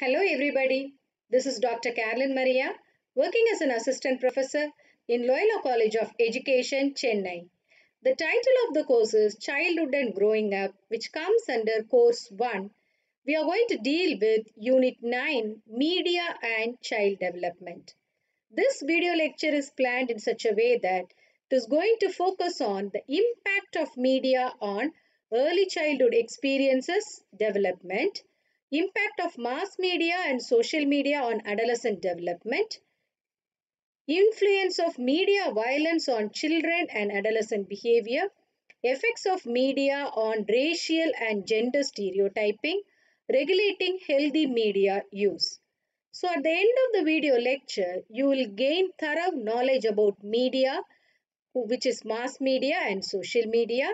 Hello, everybody. This is Dr. Carolyn Maria, working as an assistant professor in Loyola College of Education, Chennai. The title of the course is Childhood and Growing Up, which comes under Course 1. We are going to deal with Unit 9 Media and Child Development. This video lecture is planned in such a way that it is going to focus on the impact of media on early childhood experiences development, impact of mass media and social media on adolescent development, influence of media violence on children and adolescent behavior, effects of media on racial and gender stereotyping, regulating healthy media use. So at the end of the video lecture, you will gain thorough knowledge about media, which is mass media and social media,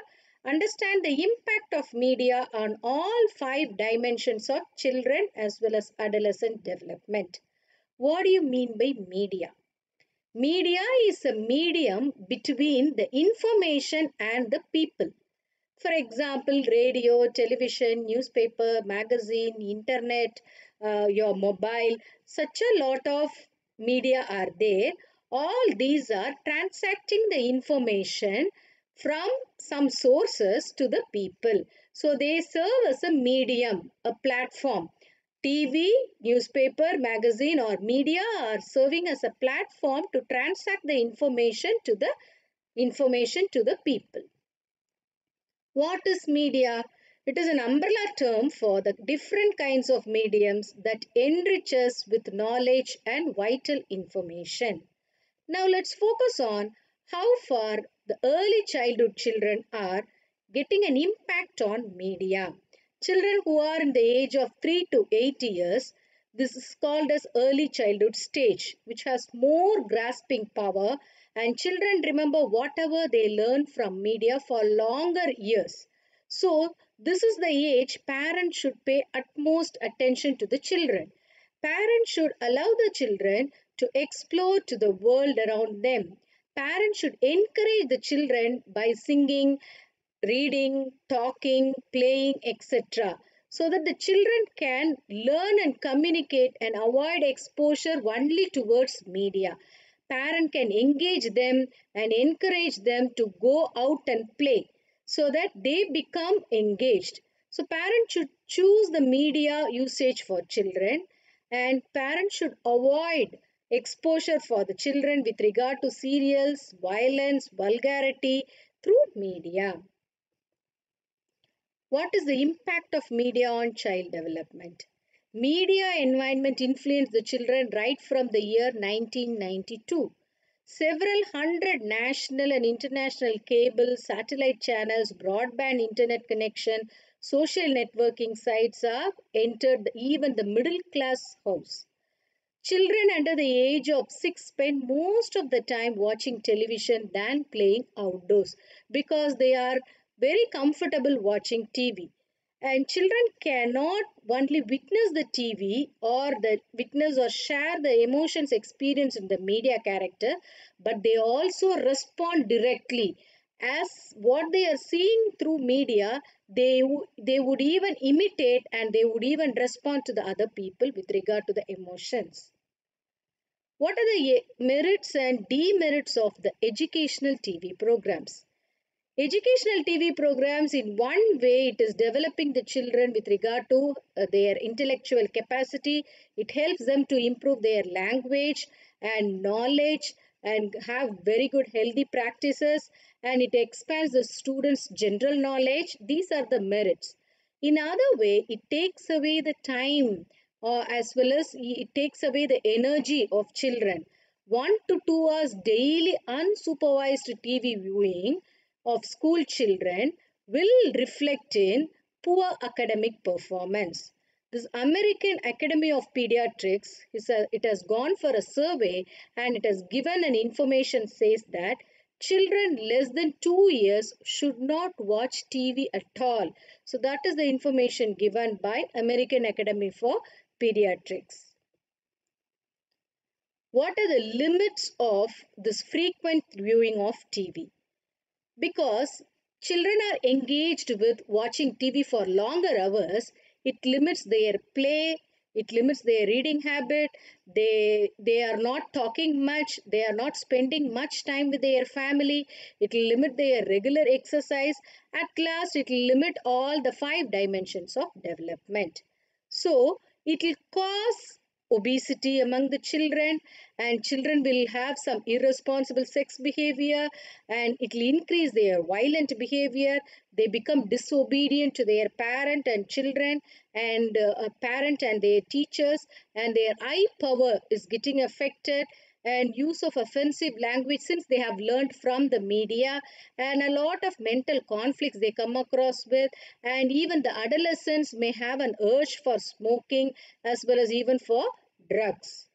understand the impact of media on all five dimensions of children as well as adolescent development. What do you mean by media? Media is a medium between the information and the people. For example, radio, television, newspaper, magazine, internet, your mobile, such a lot of media are there. All these are transacting the information from some sources to the people. So they serve as a medium, a platform. TV, newspaper, magazine or media are serving as a platform to transact the information to the people. What is media? It is an umbrella term for the different kinds of mediums that enrich us with knowledge and vital information. Now let's focus on how far the early childhood children are getting an impact on media. Children who are in the age of 3 to 8 years, this is called as early childhood stage, which has more grasping power, and children remember whatever they learn from media for longer years. So this is the age parents should pay utmost attention to the children. Parents should allow the children to explore to the world around them. Parents should encourage the children by singing, reading, talking, playing, etc. so that the children can learn and communicate and avoid exposure only towards media. Parent can engage them and encourage them to go out and play so that they become engaged. So parents should choose the media usage for children, and parents should avoid exposure for the children with regard to serials, violence, vulgarity through media. What is the impact of media on child development? Media environment influenced the children right from the year 1992. Several hundred national and international cable, satellite channels, broadband internet connection, social networking sites have entered even the middle class house. Children under the age of 6 spend most of the time watching television than playing outdoors because they are very comfortable watching TV. And children cannot only witness the TV or the witness or share the emotions experienced in the media character, but they also respond directly. As what they are seeing through media, they would even imitate and they would even respond to the other people with regard to the emotions. What are the merits and demerits of the educational TV programs? Educational TV programs, in one way, it is developing the children with regard to their intellectual capacity. It helps them to improve their language and knowledge and have very good healthy practices, and it expands the students' general knowledge. These are the merits. In other way, it takes away the time as well as it takes away the energy of children. 1 to 2 hours daily unsupervised TV viewing of school children will reflect in poor academic performance. This American Academy of Pediatrics, it has gone for a survey and it has given an information says that children less than 2 years should not watch TV at all. So that is the information given by American Academy for Pediatrics. What are the limits of this frequent viewing of TV? Because children are engaged with watching TV for longer hours, it limits their play, It limits their reading habit. They are not talking much. They are not spending much time with their family. It will limit their regular exercise. At last, it will limit all the 5 dimensions of development. So it will cause obesity among the children, and children will have some irresponsible sex behavior, and it will increase their violent behavior. They become disobedient to their parent and children, and parent and their teachers, and their eye power is getting affected, and use of offensive language since they have learned from the media, and a lot of mental conflicts they come across with, and even the adolescents may have an urge for smoking as well as even for drugs.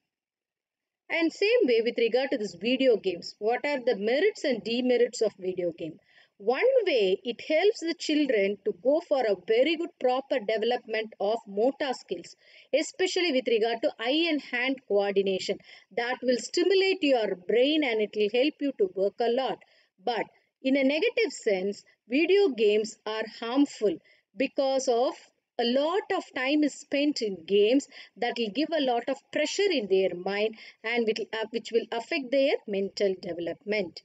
And same way with regard to this video games, what are the merits and demerits of video game? One way it helps the children to go for a very good proper development of motor skills, especially with regard to eye and hand coordination. That will stimulate your brain and it will help you to work a lot. But in a negative sense, video games are harmful because of a lot of time is spent in games that will give a lot of pressure in their mind, and which will affect their mental development.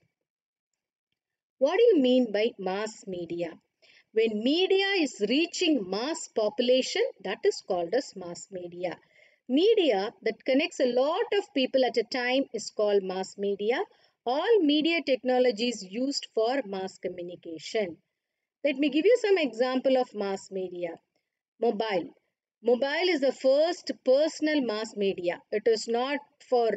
What do you mean by mass media? When media is reaching mass population, that is called as mass media. Media that connects a lot of people at a time is called mass media. All media technologies used for mass communication. Let me give you some example of mass media. Mobile. Mobile is the first personal mass media. It is not for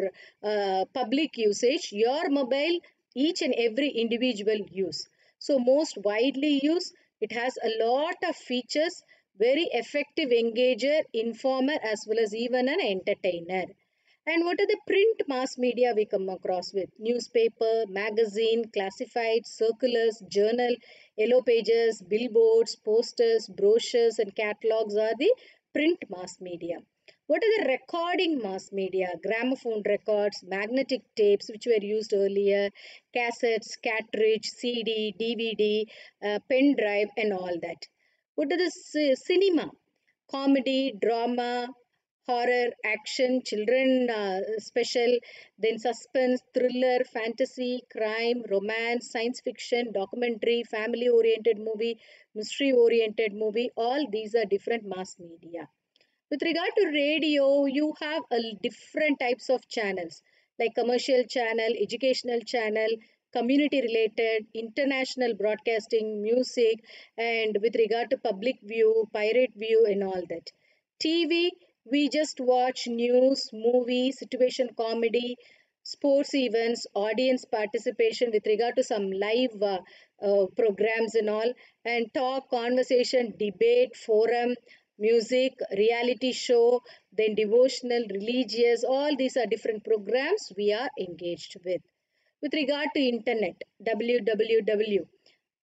public usage. Your mobile, each and every individual use. So most widely used. It has a lot of features. Very effective engager, informer as well as even an entertainer. And what are the print mass media we come across with? Newspaper, magazine, classified, circulars, journal, yellow pages, billboards, posters, brochures, and catalogs are the print mass media. What are the recording mass media? Gramophone records, magnetic tapes, which were used earlier, cassettes, cartridge, CD, DVD, pen drive, and all that. What are the cinema? Comedy, drama, horror, action, children special, then suspense, thriller, fantasy, crime, romance, science fiction, documentary, family oriented movie, mystery oriented movie. All these are different mass media. With regard to radio, you have a different types of channels like commercial channel, educational channel, community related, international broadcasting, music, and with regard to public view, pirate view, and all that. TV, we just watch news, movie, situation comedy, sports events, audience participation with regard to some live programs and all, and talk, conversation, debate, forum, music, reality show, then devotional, religious, all these are different programs we are engaged with. With regard to internet, www.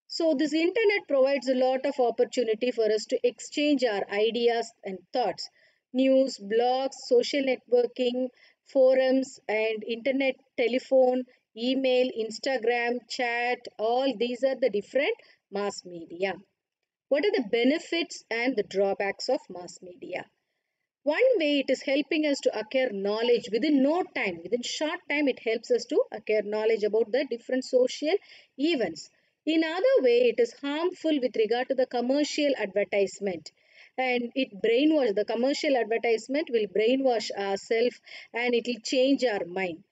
So this internet provides a lot of opportunity for us to exchange our ideas and thoughts. News, blogs, social networking, forums, and internet telephone, email, Instagram, chat, all these are the different mass media. What are the benefits and the drawbacks of mass media? One way it is helping us to acquire knowledge within no time, within short time it helps us to acquire knowledge about the different social events. In other way, it is harmful with regard to the commercial advertisement, and it brainwash, the commercial advertisement will brainwash ourselves and it will change our mind.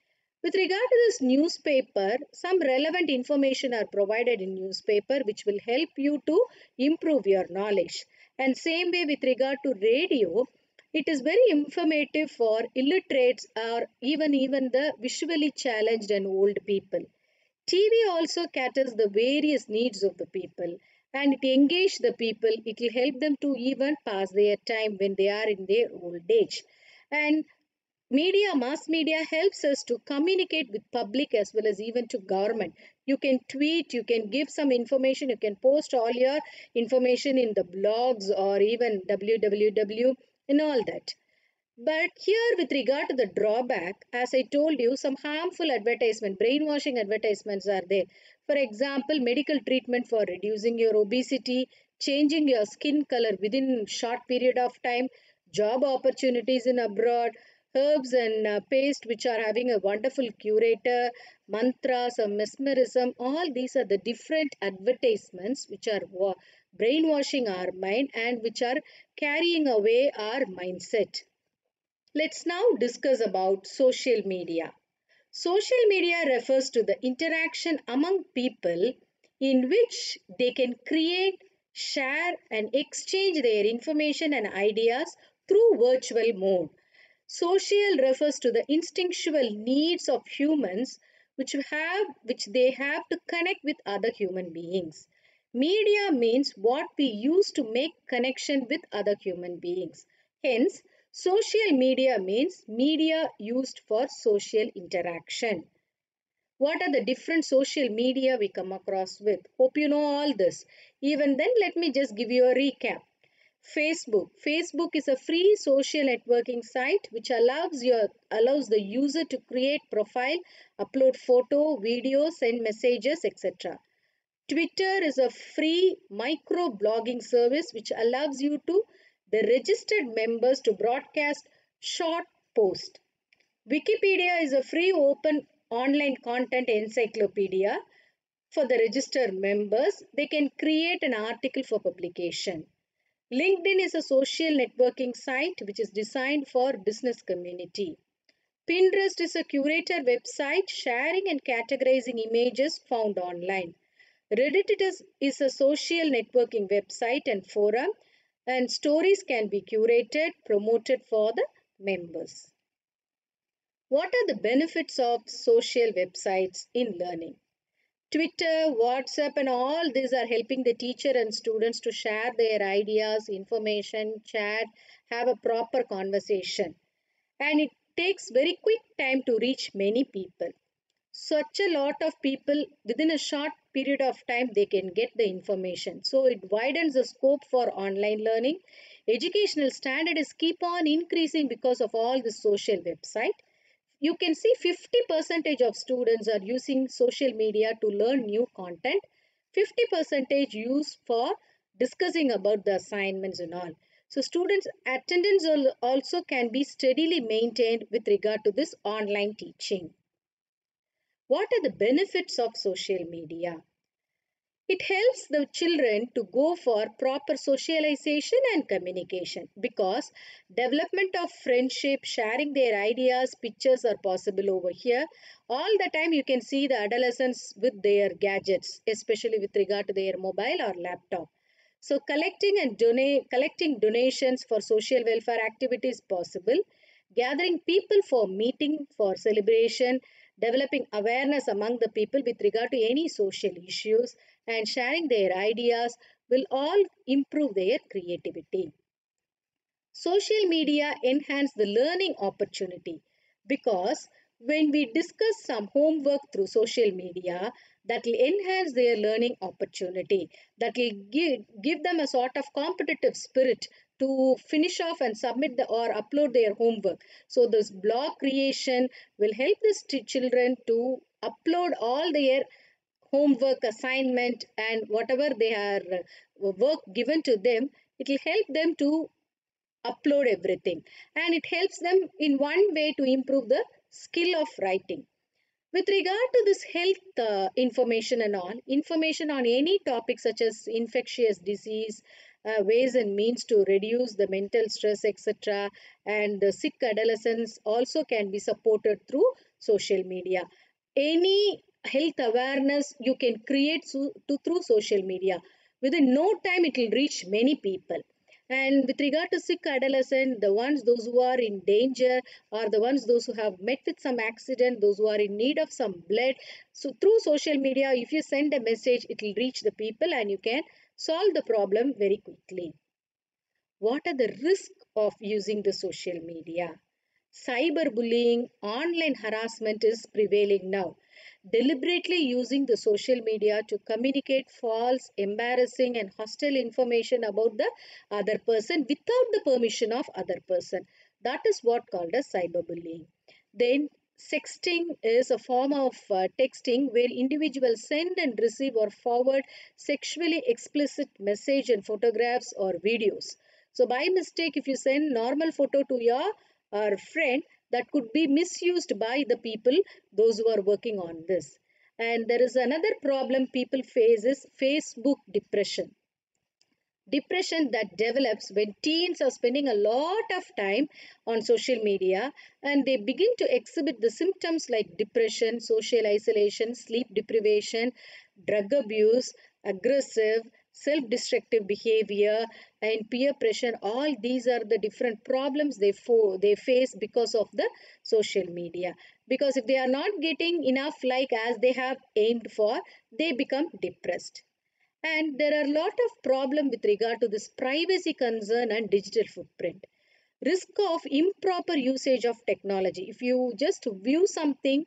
With regard to this newspaper, some relevant information are provided in newspaper which will help you to improve your knowledge. And same way with regard to radio, it is very informative for illiterates or even the visually challenged and old people. TV also caters the various needs of the people and it engages the people. It will help them to even pass their time when they are in their old age. And media, mass media helps us to communicate with public as well as even to government. You can tweet, you can give some information, you can post all your information in the blogs or even www and all that. But here, with regard to the drawback, as I told you, some harmful advertisement, brainwashing advertisements are there. For example, medical treatment for reducing your obesity, changing your skin color within short period of time, job opportunities in abroad, herbs and paste which are having a wonderful curator, mantras or mesmerism. All these are the different advertisements which are brainwashing our mind and which are carrying away our mindset. Let's now discuss about social media. Social media refers to the interaction among people in which they can create, share, and exchange their information and ideas through virtual mode. Social refers to the instinctual needs of humans which they have to connect with other human beings. Media means what we use to make connection with other human beings. Hence, social media means media used for social interaction. What are the different social media we come across with? Hope you know all this. Even then, let me just give you a recap. Facebook. Facebook is a free social networking site which allows the user to create profile, upload photo, videos, send messages, etc. Twitter is a free micro blogging service which allows you to the registered members to broadcast short posts. Wikipedia is a free open online content encyclopedia for the registered members. They can create an article for publication. LinkedIn is a social networking site which is designed for business community. Pinterest is a curator website sharing and categorizing images found online. Reddit is a social networking website and forum, and stories can be curated, promoted for the members. What are the benefits of social websites in learning? Twitter, WhatsApp, and all these are helping the teacher and students to share their ideas, information, chat, have a proper conversation. And it takes very quick time to reach many people. Such a lot of people within a short period of time they can get the information. So it widens the scope for online learning. Educational standards keep on increasing because of all the social website. You can see 50% of students are using social media to learn new content, 50% use for discussing about the assignments and all. So students attendance also can be steadily maintained with regard to this online teaching. What are the benefits of social media? It helps the children to go for proper socialization and communication because development of friendship, sharing their ideas, pictures are possible over here. All the time you can see the adolescents with their gadgets, especially with regard to their mobile or laptop. So collecting donations for social welfare activities possible, gathering people for meeting, for celebration, developing awareness among the people with regard to any social issues, and sharing their ideas will all improve their creativity. Social media enhance the learning opportunity because when we discuss some homework through social media, that will enhance their learning opportunity. That will give them a sort of competitive spirit to finish off and submit or upload their homework. So this blog creation will help the children to upload all their homework assignment and whatever they are work given to them. It will help them to upload everything, and it helps them in one way to improve the skill of writing. With regard to this health information and all, information on any topic such as infectious disease, ways and means to reduce the mental stress, etc., and the sick adolescents also can be supported through social media. Any health awareness you can create through social media. Within no time, it will reach many people. And with regard to sick adolescent, the ones those who are in danger or the ones those who have met with some accident, those who are in need of some blood. So through social media, if you send a message, it will reach the people and you can solve the problem very quickly. What are the risks of using the social media? Cyberbullying, online harassment is prevailing now. Deliberately using the social media to communicate false, embarrassing, and hostile information about the other person without the permission of other person. That is what called as cyberbullying. Then sexting is a form of texting where individuals send and receive or forward sexually explicit message and photographs or videos. So by mistake, if you send normal photo to your friend, that could be misused by the people, those who are working on this. And there is another problem people face is Facebook depression. Depression that develops when teens are spending a lot of time on social media, and they begin to exhibit the symptoms like depression, social isolation, sleep deprivation, drug abuse, aggressive, self-destructive behavior, and peer pressure. All these are the different problems they face because of the social media. Because if they are not getting enough like as they have aimed for, they become depressed. And there are a lot of problem with regard to this privacy concern and digital footprint. Risk of improper usage of technology. If you just view something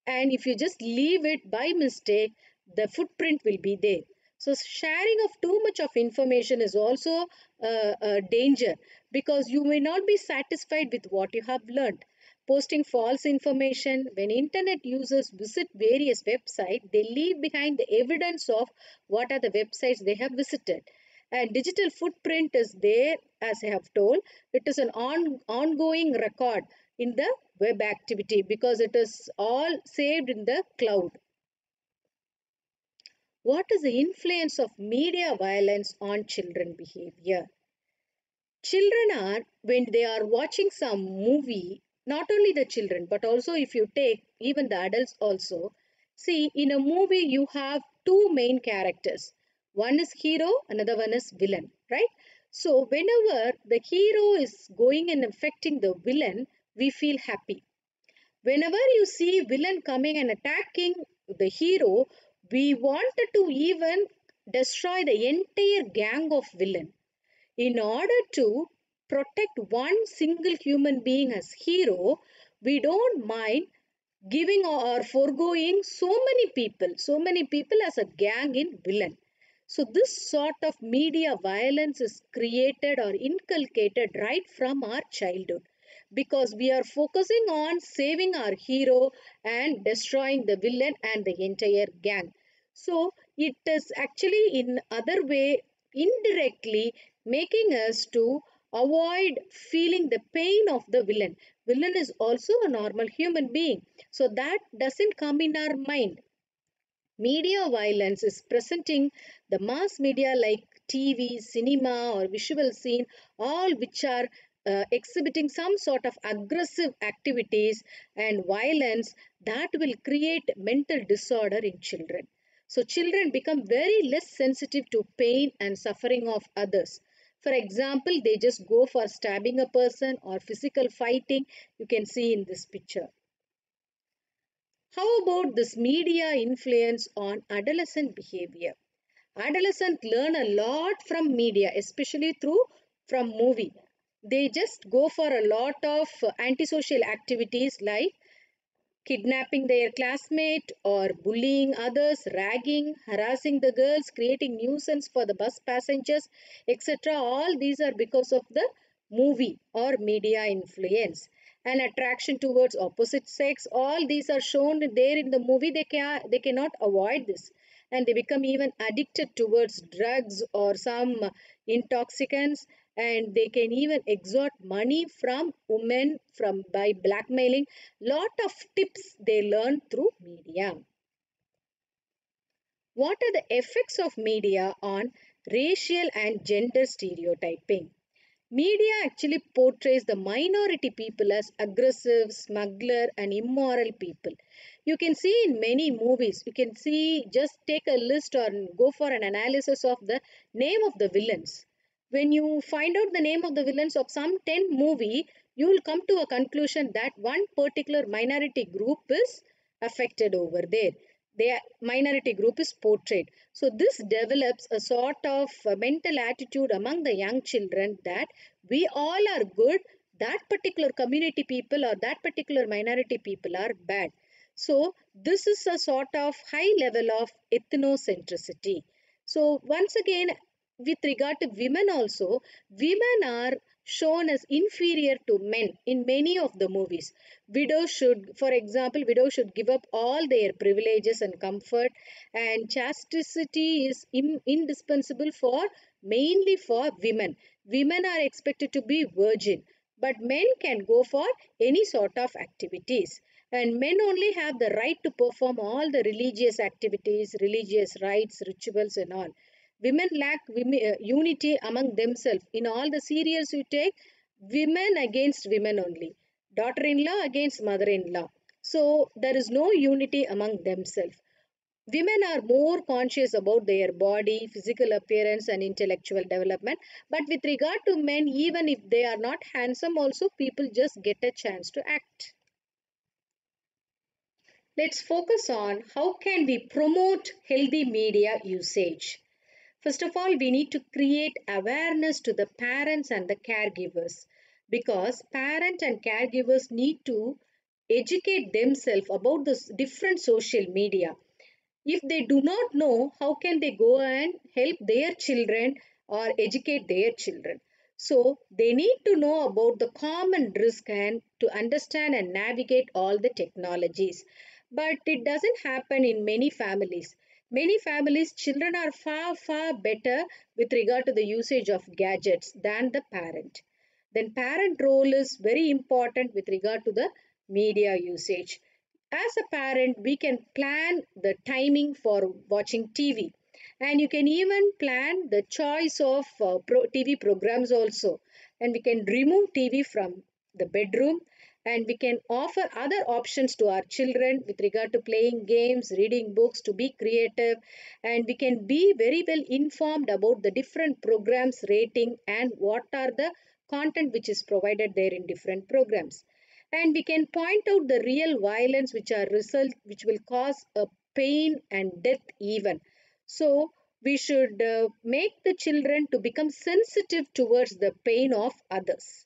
and if you just leave it by mistake, the footprint will be there. So sharing of too much of information is also a danger, because you may not be satisfied with what you have learned. Posting false information. When internet users visit various websites, they leave behind the evidence of what are the websites they have visited. And digital footprint is there, as I have told. It is an ongoing record in the web activity, because it is all saved in the cloud. What is the influence of media violence on children behavior? Children are, when they are watching some movie, not only the children, but also if you take even the adults also, see, in a movie you have two main characters. One is hero, another one is villain, right? So whenever the hero is going and affecting the villain, we feel happy. Whenever you see villain coming and attacking the hero, we wanted to even destroy the entire gang of villain. In order to protect one single human being as hero, we don't mind giving or foregoing so many people as a gang in villain. So this sort of media violence is created or inculcated right from our childhood, because we are focusing on saving our hero and destroying the villain and the entire gang. So it is actually in other way indirectly making us to avoid feeling the pain of the villain. Villain is also a normal human being, so that doesn't come in our mind. Media violence is presenting the mass media like TV, cinema, or visual scene, all which are exhibiting some sort of aggressive activities and violence that will create mental disorder in children. So, children become very less sensitive to pain and suffering of others. For example, they just go for stabbing a person or physical fighting. You can see in this picture. How about this media influence on adolescent behavior? Adolescents learn a lot from media, especially through from movie. They just go for a lot of antisocial activities like kidnapping their classmate or bullying others, ragging, harassing the girls, creating nuisance for the bus passengers, etc. All these are because of the movie or media influence. And attraction towards opposite sex, all these are shown there in the movie. They cannot avoid this, and they become even addicted towards drugs or some intoxicants, and they can even extort money from women from by blackmailing. Lot of tips they learn through media. What are the effects of media on racial and gender stereotyping? Media actually portrays the minority people as aggressive, smuggler, and immoral people. You can see in many movies, you can see, just take a list or go for an analysis of the name of the villains. When you find out the name of the villains of some 10 movie, you will come to a conclusion that one particular minority group is affected over there. Their minority group is portrayed. So this develops a sort of mental attitude among the young children that we all are good, that particular community people or that particular minority people are bad. So this is a sort of high level of ethnocentricity. So once again, with regard to women also, women are shown as inferior to men in many of the movies. Widows should, for example, widows should give up all their privileges and comfort, and chastity is indispensable for mainly for women. Women are expected to be virgin, but men can go for any sort of activities, and men only have the right to perform all the religious activities, religious rites, rituals and all. Women lack unity among themselves. In all the serials you take, women against women only, daughter-in-law against mother-in-law. So there is no unity among themselves. Women are more conscious about their body, physical appearance and intellectual development. But with regard to men, even if they are not handsome also, people just get a chance to act. Let's focus on how can we promote healthy media usage. First of all, we need to create awareness to the parents and the caregivers, because parents and caregivers need to educate themselves about the different social media. If they do not know, how can they go and help their children or educate their children? So they need to know about the common risk and to understand and navigate all the technologies. But it doesn't happen in many families. Many families, children are far better with regard to the usage of gadgets than the parent. Then parent role is very important with regard to the media usage. As a parent, we can plan the timing for watching TV, and you can even plan the choice of TV programs also, and we can remove TV from the bedroom, and we can offer other options to our children with regard to playing games, reading books, to be creative, and we can be very well informed about the different programs rating and what are the content which is provided there in different programs. And we can point out the real violence which will cause a pain and death even. So we should make the children to become sensitive towards the pain of others.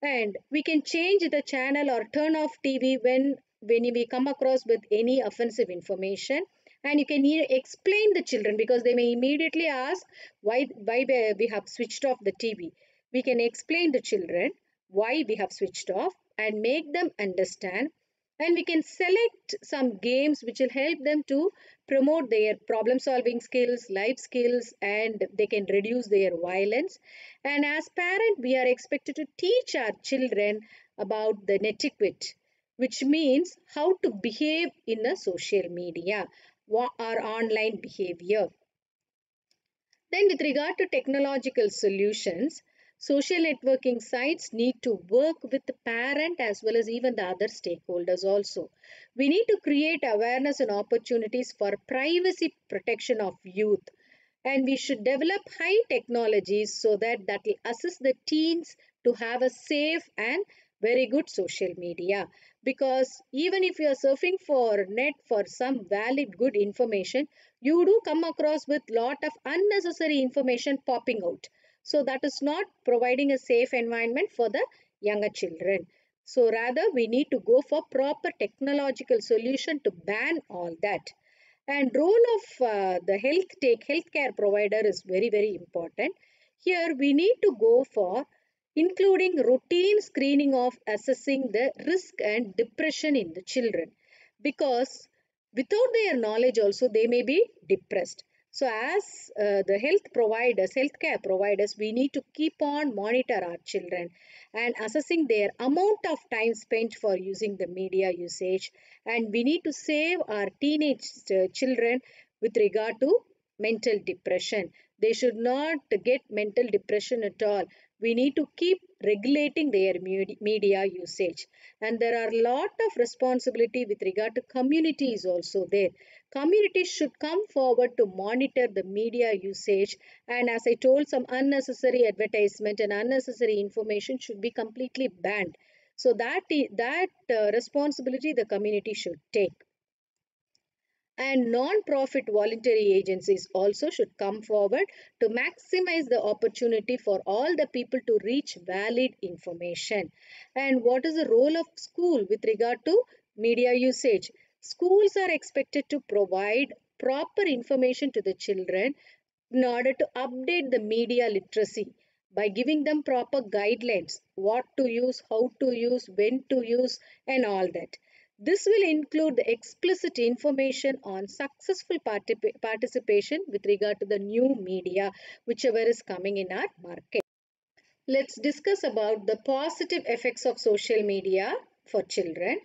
And we can change the channel or turn off TV when we come across with any offensive information. And you can explain the children, because they may immediately ask why we have switched off the TV. We can explain the children why we have switched off and make them understand. And we can select some games which will help them to promote their problem solving skills, life skills, and they can reduce their violence. And as parent, we are expected to teach our children about the netiquette, which means how to behave in a social media or online behavior. Then with regard to technological solutions, social networking sites need to work with the parent as well as even the other stakeholders also. We need to create awareness and opportunities for privacy protection of youth, and we should develop high technologies so that will assist the teens to have a safe and very good social media. Because even if you are surfing for net for some valid good information, you do come across with lot of unnecessary information popping out. So that is not providing a safe environment for the younger children. So rather we need to go for proper technological solution to ban all that. And role of the healthcare provider is very important. Here we need to go for including routine screening of assessing the risk and depression in the children, because without their knowledge also they may be depressed. So as the healthcare providers, we need to keep on monitor our children and assessing their amount of time spent for using the media usage. And we need to save our teenage children with regard to mental depression. They should not get mental depression at all. We need to keep regulating their media usage. And there are a lot of responsibility with regard to communities also there. Communities should come forward to monitor the media usage, and as I told, some unnecessary advertisement and unnecessary information should be completely banned. So that responsibility the community should take. And non-profit voluntary agencies also should come forward to maximize the opportunity for all the people to reach valid information. And what is the role of school with regard to media usage? Schools are expected to provide proper information to the children in order to update the media literacy. by giving them proper guidelines, what to use, how to use, when to use, and all that. This will include the explicit information on successful participation with regard to the new media, whichever is coming in our market. Let's discuss about the positive effects of social media for children.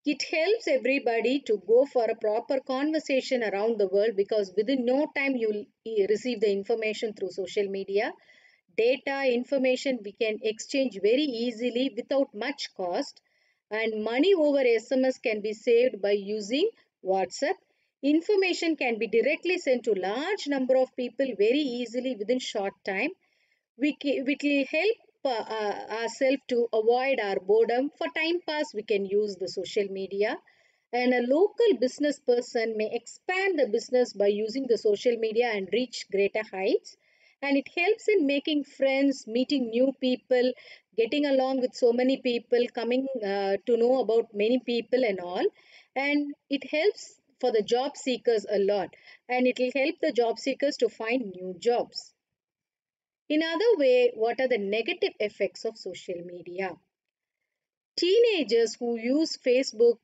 It helps everybody to go for a proper conversation around the world because within no time you will receive the information through social media. Data, information we can exchange very easily without much cost, and money over SMS can be saved by using WhatsApp. Information can be directly sent to large number of people very easily within short time. We will help ourselves to avoid our boredom. For time pass, we can use the social media. And a local business person may expand the business by using the social media and reach greater heights. And it helps in making friends, meeting new people, getting along with so many people, coming to know about many people and all. And it helps for the job seekers a lot. And it will help the job seekers to find new jobs. In other way, what are the negative effects of social media? Teenagers who use Facebook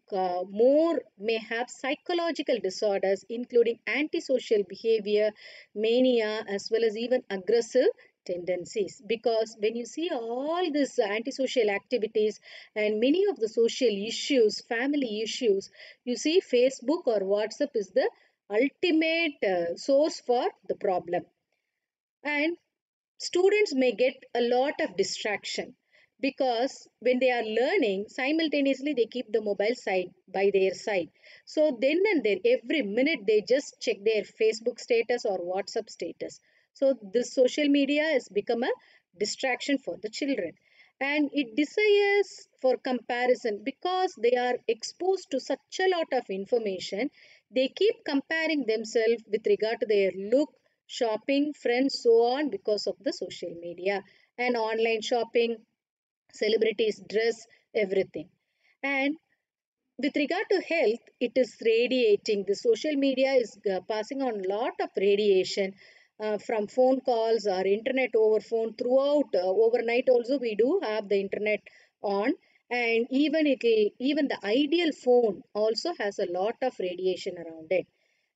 more may have psychological disorders, including antisocial behavior, mania, as well as even aggressive tendencies. Because when you see all these antisocial activities and many of the social issues, family issues, you see Facebook or WhatsApp is the ultimate source for the problem. And students may get a lot of distraction because when they are learning simultaneously they keep the mobile side by their side, so then and there every minute they just check their Facebook status or WhatsApp status. So this social media has become a distraction for the children, and it desires for comparison because they are exposed to such a lot of information. They keep comparing themselves with regard to their look, shopping, friends, so on, because of the social media and online shopping, celebrities, dress, everything. And with regard to health, it is radiating. The social media is passing on a lot of radiation from phone calls or internet over phone throughout. Overnight also we do have the internet on, and even the ideal phone also has a lot of radiation around it.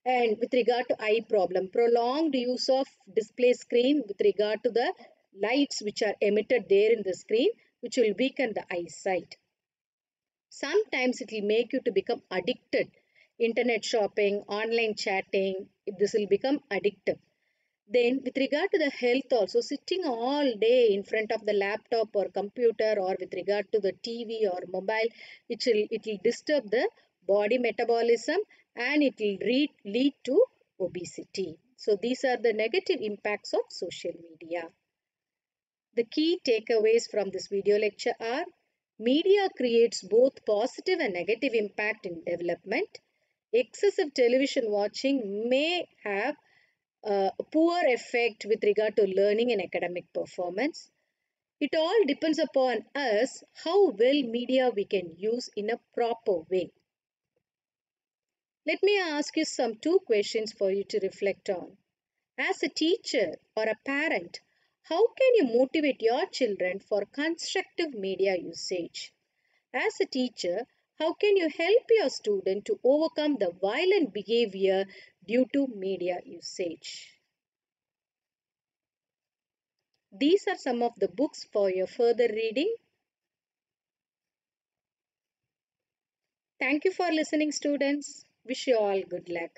And with regard to eye problem, prolonged use of display screen with regard to the lights which are emitted there in the screen, which will weaken the eyesight. Sometimes it will make you to become addicted. Internet shopping, online chatting, this will become addictive. Then with regard to the health also, sitting all day in front of the laptop or computer or with regard to the TV or mobile, it will disturb the body metabolism and it will lead to obesity. So these are the negative impacts of social media. The key takeaways from this video lecture are: media creates both positive and negative impact in development. Excessive television watching may have a poor effect with regard to learning and academic performance. It all depends upon us how well media we can use in a proper way. Let me ask you some two questions for you to reflect on. As a teacher or a parent, how can you motivate your children for constructive media usage? As a teacher, how can you help your student to overcome the violent behavior due to media usage? These are some of the books for your further reading. Thank you for listening, students. Wish you all good luck.